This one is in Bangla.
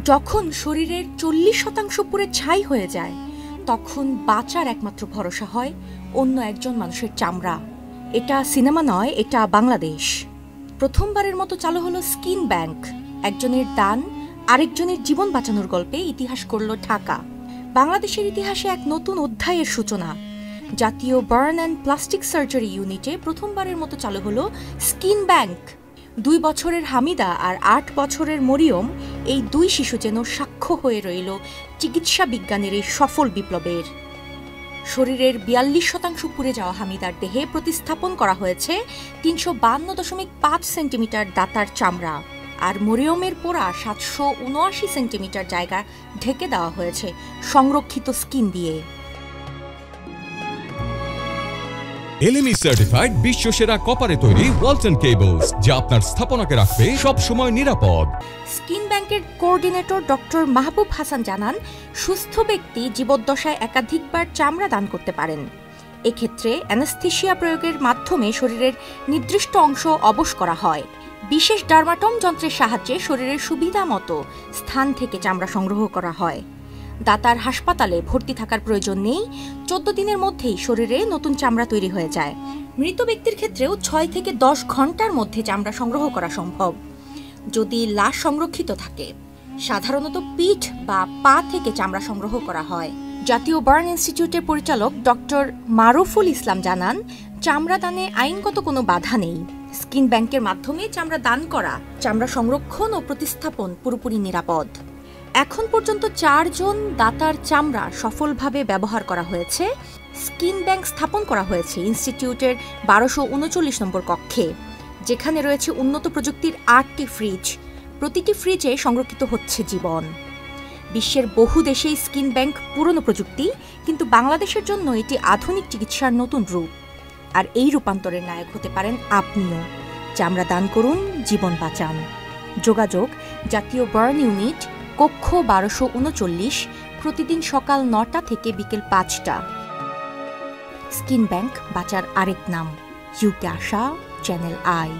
যখন শরীরের 40% পুরে ছাই হয়ে যায় তখন বাঁচার একমাত্র ভরসা হয় অন্য একজন মানুষের চামড়া। এটা সিনেমা নয়, এটা বাংলাদেশ। প্রথমবারের মতো চালু হলো স্কিন ব্যাংক। একজনের দান আরেকজনের জীবন বাঁচানোর গল্পে ইতিহাস করল ঢাকা। বাংলাদেশের ইতিহাসে এক নতুন অধ্যায়ের সূচনা। জাতীয় বার্ন অ্যান্ড প্লাস্টিক সার্জারি ইউনিটে প্রথমবারের মতো চালু হলো স্কিন ব্যাংক। 2 বছরের হামিদা আর 8 বছরের মরিয়ম, এই 2 শিশু যেন সাক্ষ্য হয়ে রইল চিকিৎসা বিজ্ঞানের এই সফল বিপ্লবের। শরীরের 42% পুড়ে যাওয়া হামিদার দেহে প্রতিস্থাপন করা হয়েছে 352.5 সেন্টিমিটার দাতার চামড়া, আর মরিয়মের পোড়া 779 সেন্টিমিটার জায়গা ঢেকে দেওয়া হয়েছে সংরক্ষিত স্কিন দিয়ে। এলএমই সার্টিফাইড বিশ্বসেরা কপারে তৈরি ওয়ালটন কেবলস, যা আপনার স্থাপনাকে রাখবে সব সময় নিরাপদ। স্কিন ব্যাংকের কোঅর্ডিনেটর ডক্টর মাহবুব হাসান জানান, সুস্থ ব্যক্তি জীবদ্দশায় একাধিকবার চামড়া দান করতে পারেন। এক্ষেত্রে অ্যানেস্থেসিয়া প্রয়োগের মাধ্যমে শরীরের নির্দিষ্ট অংশ অবশ করা হয়। বিশেষ ডার্মাটম যন্ত্রের সাহায্যে শরীরের সুবিধা মতো স্থান থেকে চামড়া সংগ্রহ করা হয়। দাতার হাসপাতালে ভর্তি থাকার প্রয়োজন নেই, 14 দিনের মধ্যেই শরীরে নতুন চামড়া তৈরি হয়ে যায়। মৃত ব্যক্তির ক্ষেত্রেও 6 থেকে 10 ঘন্টার মধ্যে চামড়া সংগ্রহ করা সম্ভব, যদি লাশ সংরক্ষিত থাকে। সাধারণত পিঠ বা পা থেকে চামড়া সংগ্রহ করা হয়। জাতীয় বার্ন ইনস্টিটিউটের পরিচালক ডক্টর মারুফুল ইসলাম জানান, চামড়া দানে আইনগত কোনো বাধা নেই। স্কিন ব্যাংকের মাধ্যমে চামড়া দান করা, চামড়া সংরক্ষণ ও প্রতিস্থাপন পুরোপুরি নিরাপদ। এখন পর্যন্ত 4 জন দাতার চামড়া সফলভাবে ব্যবহার করা হয়েছে। স্কিন ব্যাংক স্থাপন করা হয়েছে ইনস্টিটিউটের 1239 নম্বর কক্ষে, যেখানে রয়েছে উন্নত প্রযুক্তির 8টি ফ্রিজ। প্রতিটি ফ্রিজে সংরক্ষিত হচ্ছে জীবন। বিশ্বের বহু দেশেই স্কিন ব্যাংক পুরনো প্রযুক্তি, কিন্তু বাংলাদেশের জন্য এটি আধুনিক চিকিৎসার নতুন রূপ। আর এই রূপান্তরের নায়ক হতে পারেন আপনিও। চামড়া দান করুন, জীবন বাঁচান। যোগাযোগ জাতীয় বার্ন ইউনিট, কক্ষ 1239, প্রতিদিন সকাল 9টা থেকে বিকেল 5টা। স্কিন ব্যাংক, বাঁচার আরেক নাম। UK Asha, channel I.